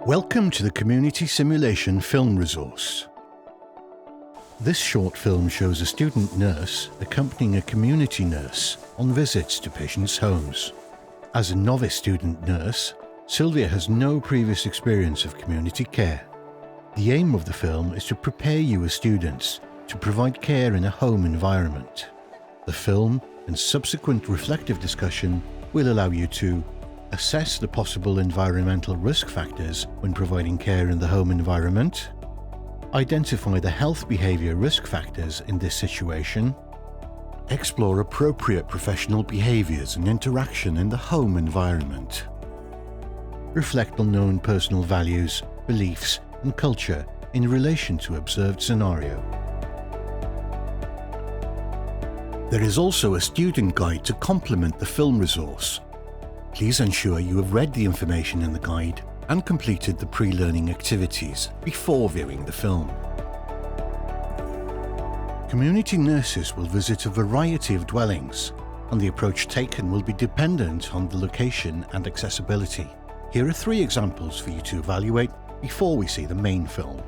Welcome to the Community Simulation Film Resource. This short film shows a student nurse accompanying a community nurse on visits to patients' homes. As a novice student nurse, Sylvia has no previous experience of community care. The aim of the film is to prepare you as students to provide care in a home environment. The film and subsequent reflective discussion will allow you to assess the possible environmental risk factors when providing care in the home environment, identify the health behaviour risk factors in this situation, explore appropriate professional behaviours and interaction in the home environment, reflect on known personal values, beliefs and culture in relation to observed scenario. There is also a student guide to complement the film resource. Please ensure you have read the information in the guide and completed the pre-learning activities before viewing the film. Community nurses will visit a variety of dwellings, and the approach taken will be dependent on the location and accessibility. Here are 3 examples for you to evaluate before we see the main film.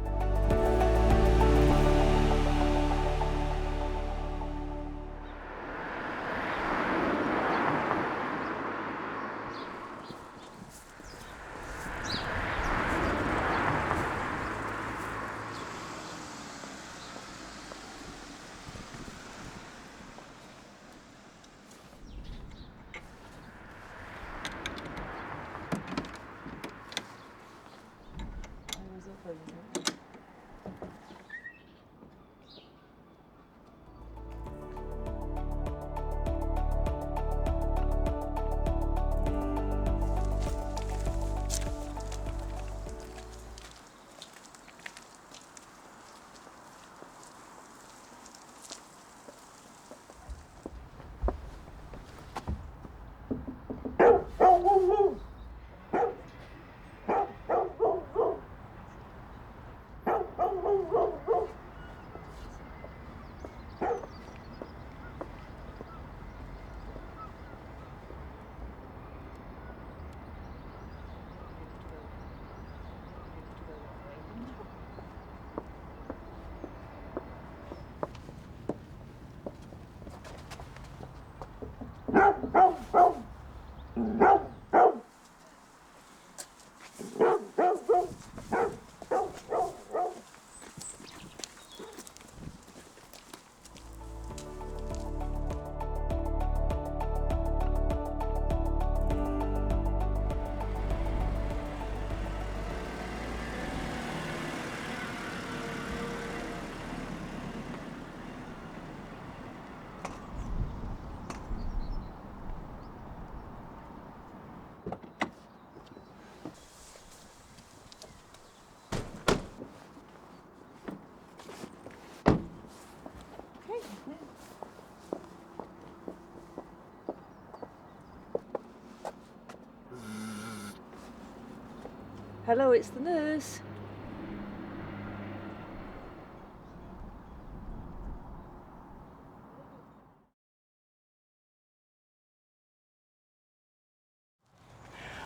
Hello, it's the nurse.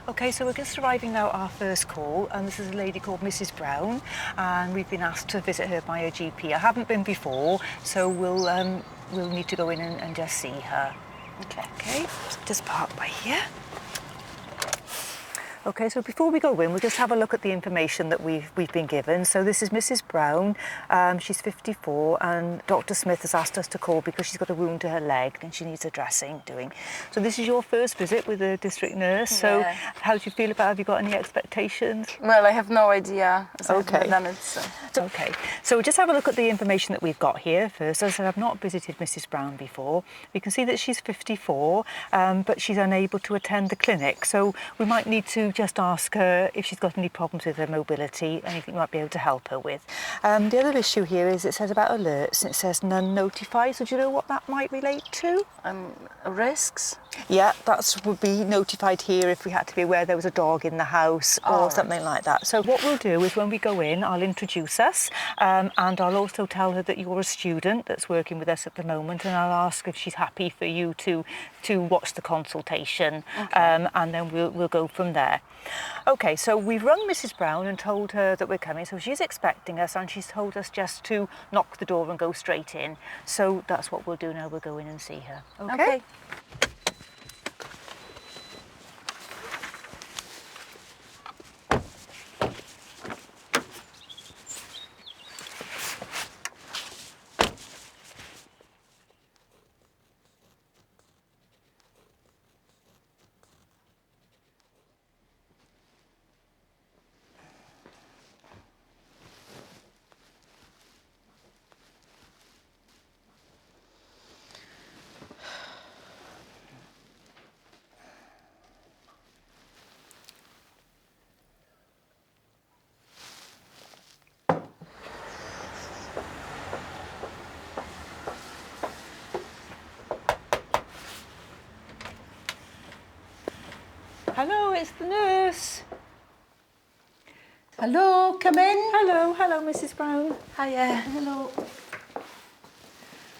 Okay, so we're just arriving now at our first call, and this is a lady called Mrs. Brown, and we've been asked to visit her by her GP. I haven't been before, so we'll need to go in and just see her. Okay, just park by here. Okay, so before we go in, we'll just have a look at the information that we've been given. So this is Mrs. Brown. She's 54, and Dr. Smith has asked us to call because she's got a wound to her leg and she needs a dressing doing. So this is your first visit with the district nurse. So Yeah. how do you feel about it? Have you got any expectations? Well, I have no idea. So Okay. Done it, so. Okay, so we'll just have a look at the information that we've got here first. As I said, I've not visited Mrs. Brown before. You can see that she's 54, but she's unable to attend the clinic. So we might need to just ask her if she's got any problems with her mobility, anything we might be able to help her with. The other issue here is it says about alerts, and it says none notified. So do you know what that might relate to? Risks? Yeah, that would be notified here if we had to be aware there was a dog in the house or something like that. So what we'll do is when we go in, I'll introduce us and I'll also tell her that you're a student that's working with us at the moment, and I'll ask if she's happy for you to watch the consultation, and then we'll go from there. Okay, so we've rung Mrs. Brown and told her that we're coming, so she's expecting us and she's told us just to knock the door and go straight in. So that's what we'll do now, we'll go in and see her. Okay? Hello, it's the nurse. Hello, come in. Hello, Mrs. Brown. Hiya. Hello.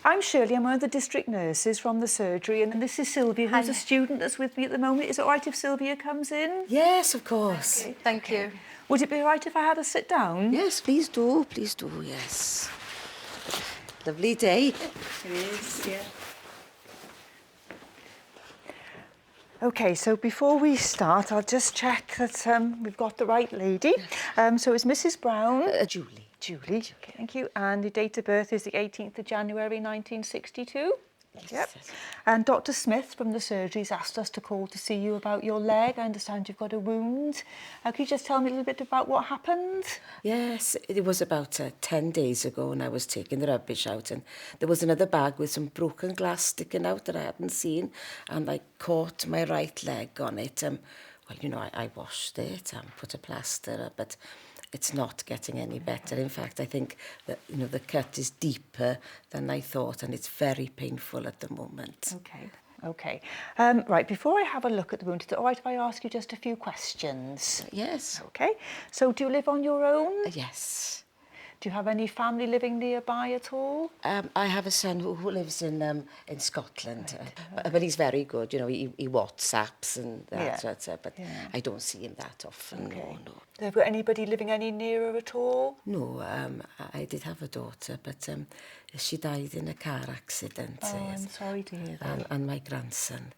I'm Shirley, I'm one of the district nurses from the surgery, and this is Sylvia, who's a Hiya. student that's with me at the moment. Is it all right if Sylvia comes in? Yes, of course. Thank you. Would it be all right if I had her sit down? Yes, please do, yes. Lovely day. It is, yeah. Okay, so before we start, I'll just check that we've got the right lady. So it's Mrs. Brown. Julie. Julie, okay, thank you. And the date of birth is the 18th of January 1962. Yes, Yep. yes. And Dr. Smith from the surgery's asked us to call to see you about your leg. I understand you've got a wound. Can you just tell me a little bit about what happened? Yes, it was about 10 days ago and I was taking the rubbish out and there was another bag with some broken glass sticking out that I hadn't seen and I caught my right leg on it. Well, you know, I washed it and put a plaster up, but it's not getting any better. In fact, I think that, you know, the cut is deeper than I thought and it's very painful at the moment. Okay. Right, before I have a look at the wound, is it all right if I ask you just a few questions? Yes. Okay. So do you live on your own? Yes. Do you have any family living nearby at all? I have a son who lives in Scotland, but he's very good. You know, he WhatsApps and that, Yeah. sort of, but Yeah. I don't see him that often. No. Have you got anybody living any nearer at all? No, I did have a daughter, but she died in a car accident. Oh, I'm sorry to hear that. And my grandson.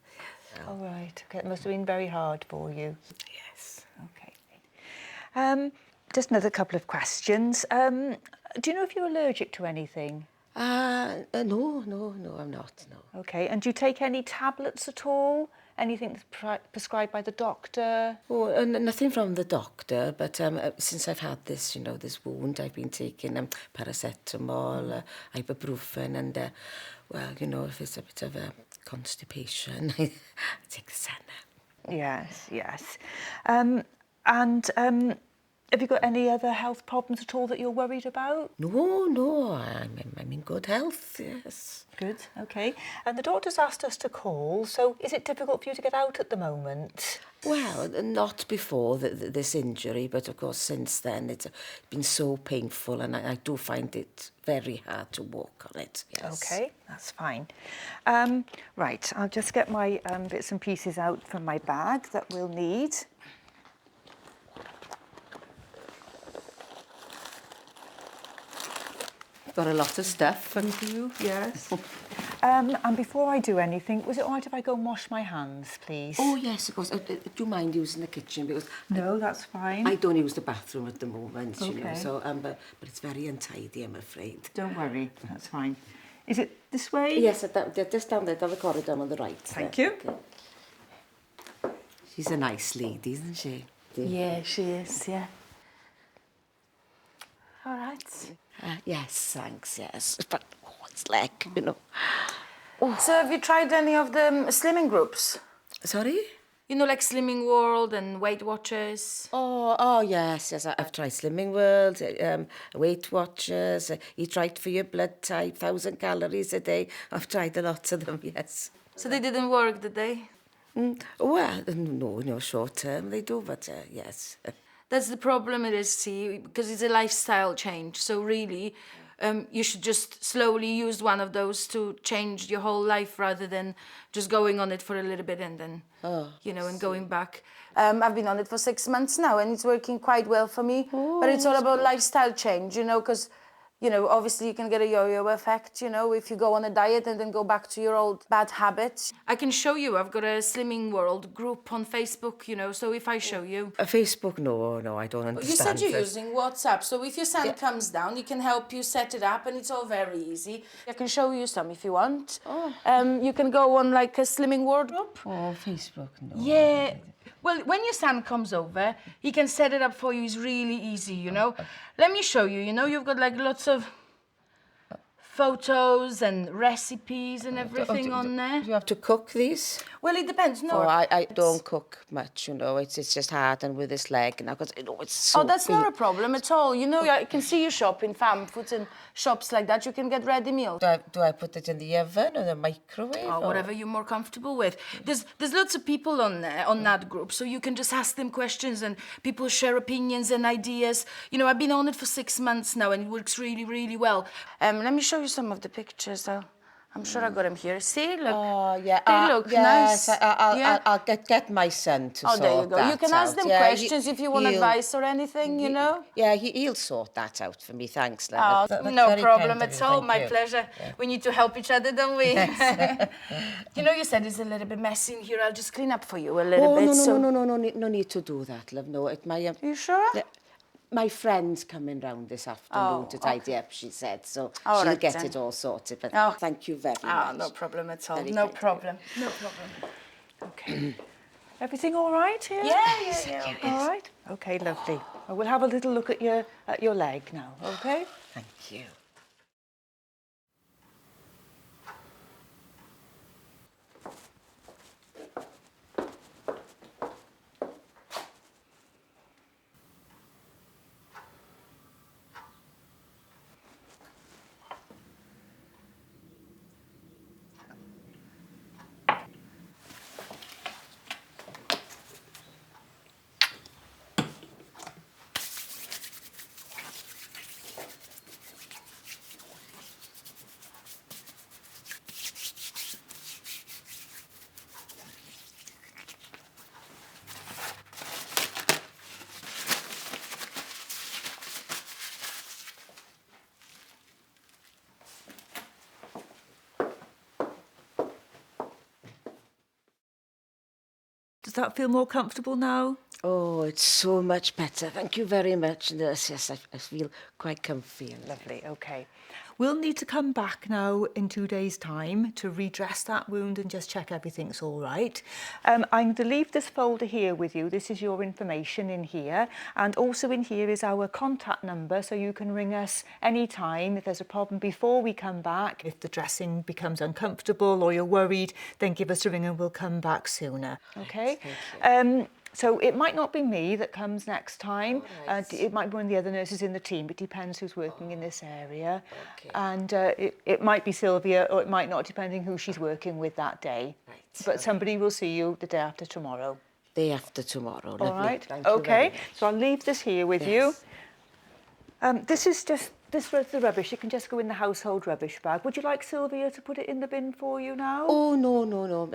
All right. Okay, it must have been very hard for you. Yes. Okay. Just another couple of questions. Do you know if you're allergic to anything? No, I'm not, no. Okay. And do you take any tablets at all? Anything that's prescribed by the doctor? Oh, nothing from the doctor, but since I've had this, you know, this wound, I've been taking paracetamol, ibuprofen, and, well, you know, if it's a bit of a constipation, I take the Senna. Yes. Have you got any other health problems at all that you're worried about? No, I'm in good health, yes. Good, okay. And the doctor's asked us to call, so is it difficult for you to get out at the moment? Well, not before this injury, but of course since then it's been so painful and I do find it very hard to walk on it, yes. Okay, that's fine. Right, I'll just get my bits and pieces out from my bag that we'll need. Got a lot of stuff for you. Yes. And before I do anything, was it all right if I go and wash my hands, please? Oh, yes, of course. Do you mind using the kitchen? Because No, that's fine. I don't use the bathroom at the moment, you know, Okay. so, but it's very untidy, I'm afraid. Don't worry, that's fine. Is it this way? Yes, just down there, down the corridor on the right. Thank there. you. Okay. She's a nice lady, isn't she? Yeah, she is, yeah. All right. Yes, thanks, yes. But, it's like, you know. So have you tried any of the slimming groups? Sorry? You know, like Slimming World and Weight Watchers? Oh, yes. I've tried Slimming World, Weight Watchers, Eat Right for Your Blood Type, 1,000 calories a day. I've tried a lot of them, yes. So they didn't work, did they? Well, no, short term they do, but yes. That's the problem it is, see, because it's a lifestyle change. So really, you should just slowly use one of those to change your whole life rather than just going on it for a little bit and then, and going back. I've been on it for 6 months now and it's working quite well for me. But it's all about lifestyle change, because obviously you can get a yo-yo effect, if you go on a diet and then go back to your old bad habits. I can show you. I've got a Slimming World group on Facebook, so if I show you. A Facebook? No, I don't understand. You said you're this. using WhatsApp, so if your son comes down, he can help you set it up and it's all very easy. I can show you some if you want. You can go on like a Slimming World group. Oh, Facebook, no. Yeah. Well, when your son comes over, he can set it up for you. It's really easy, Let me show you, you've got like lots of photos and recipes and everything on there. Do you have to cook these? Well, it depends. No, I don't cook much, It's just hard and with this leg now because it's so. Oh, that's big. not a problem at all. I can see you shop in farm foods and shops like that. You can get ready meals. Do I put it in the oven or the microwave? Or whatever you're more comfortable with. There's lots of people on there, on that group, so you can just ask them questions and people share opinions and ideas. I've been on it for 6 months now and it works really, really well. Let me show you some of the pictures. I'm sure I got them here. See, look. Oh, yeah. They look yes, nice. I'll get my son to sort that out. Oh, there you go. You can ask them questions if you want he'll- advice or anything, Yeah, he'll sort that out for me. Thanks, Oh, love. That's no very problem kind of at you, all. thank My you. pleasure. Yeah. We need to help each other, don't we? You said it's a little bit messy in here. I'll just clean up for you a little bit. No need to do that, love. No, You sure? My friend's coming round this afternoon to tidy up, she said, so All she'll right, get then. it all sorted. But Oh. thank you very much. No problem at all. Very No kind of problem. No problem. Okay. Everything all right here? Yeah. All right. Okay, lovely. I will have a little look at your leg now. Okay. Thank you. Does that feel more comfortable now? Oh, it's so much better. Thank you very much, nurse. Yes, I feel quite comfy. Lovely, okay. We'll need to come back now in 2 days' time to redress that wound and just check everything's all right. I'm going to leave this folder here with you. This is your information in here. And also in here is our contact number, so you can ring us anytime if there's a problem before we come back. If the dressing becomes uncomfortable or you're worried, then give us a ring and we'll come back sooner. Okay? Thank you. So it might not be me that comes next time. Right. It might be one of the other nurses in the team. It depends who's working in this area. Okay. And it might be Sylvia or it might not, depending who she's working with that day. Right. But somebody will see you the day after tomorrow. Day after tomorrow. All Lovely. right? Thank you Okay. very much. So I'll leave this here with Yes. you. This was the rubbish. It can just go in the household rubbish bag. Would you like Sylvia to put it in the bin for you now? Oh, no.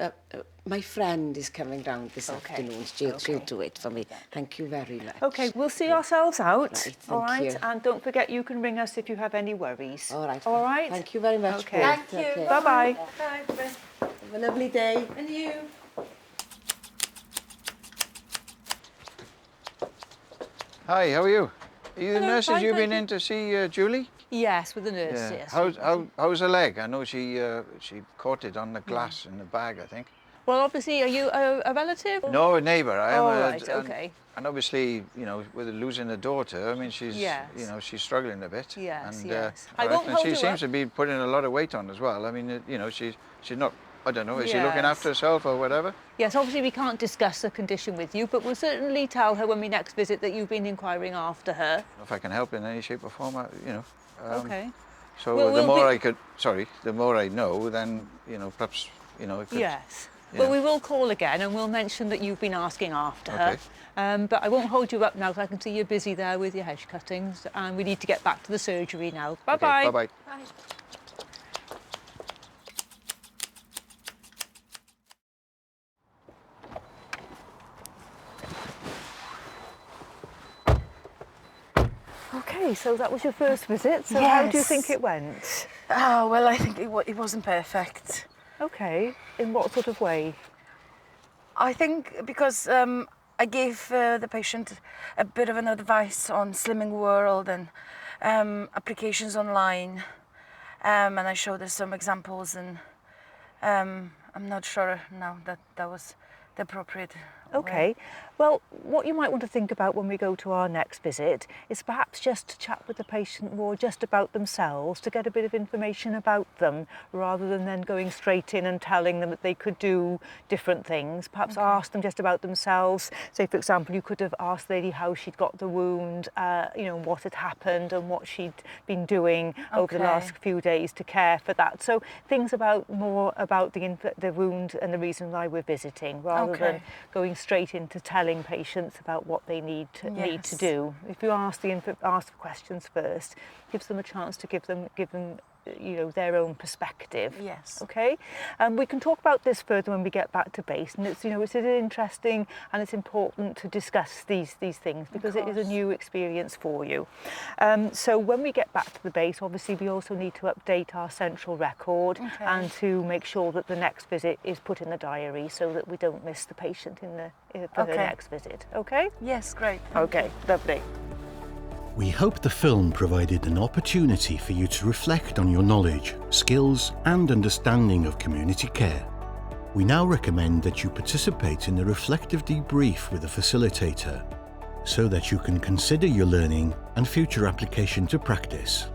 My friend is coming round this Okay. afternoon. She'll do it for me. Thank you very much. Okay, we'll see ourselves out. Right, all thank right, you. and don't forget you can ring us if you have any worries. All right. All right. Thank you very much. Okay. both. Thank you. Okay. Bye bye. Bye. Have a lovely day. And you? Hi, how are you? Are you the Hello, nurses fine, you've thank been you. in to see Julie? Yes, with the nurse. Yes. How's her leg? I know she caught it on the glass in the bag, I think. Well, obviously, are you a relative? No, a neighbour. I am. Oh, right, okay. And obviously, with losing a daughter, I mean, she's Yes. she's struggling a bit. Yes, and, yes. I I won't reckon hold she you seems up. to be putting a lot of weight on as well. I mean, she's not. I don't know. Is she looking Yes. after herself or whatever? Yes, obviously we can't discuss the condition with you, but we'll certainly tell her when we next visit that you've been inquiring after her. If I can help in any shape or form, Okay. So Well, the we'll more be- the more I know, then perhaps it could Yes. Well, we will call again and we'll mention that you've been asking after her. Okay. But I won't hold you up now because I can see you're busy there with your hedge cuttings and we need to get back to the surgery now. Bye-bye. Okay, bye-bye. Bye. Okay, so that was your first visit. So how do you Yes. think it went? Oh, well, I think it wasn't perfect. Okay, in what sort of way? I think because I gave the patient a bit of an advice on Slimming World and applications online, and I showed her some examples, and I'm not sure now that that was the appropriate way. Okay, well, what you might want to think about when we go to our next visit is perhaps just to chat with the patient more just about themselves, to get a bit of information about them, rather than then going straight in and telling them that they could do different things. Perhaps ask them just about themselves. Say, for example, you could have asked the lady how she'd got the wound, you know, what had happened and what she'd been doing over the last few days to care for that. So things about more about the wound and the reason why we're visiting, rather than going straight into telling patients about what they need to do. If you ask ask questions first, gives them a chance to give them you know, their own perspective. Yes. Okay. We can talk about this further when we get back to base, and it's, you know, it's interesting and it's important to discuss these things because it is a new experience for you. So when we get back to the base, obviously we also need to update our central record and to make sure that the next visit is put in the diary so that we don't miss the patient for the next visit. Okay. Yes, great. Okay. Lovely. We hope the film provided an opportunity for you to reflect on your knowledge, skills and understanding of community care. We now recommend that you participate in the reflective debrief with a facilitator so that you can consider your learning and future application to practice.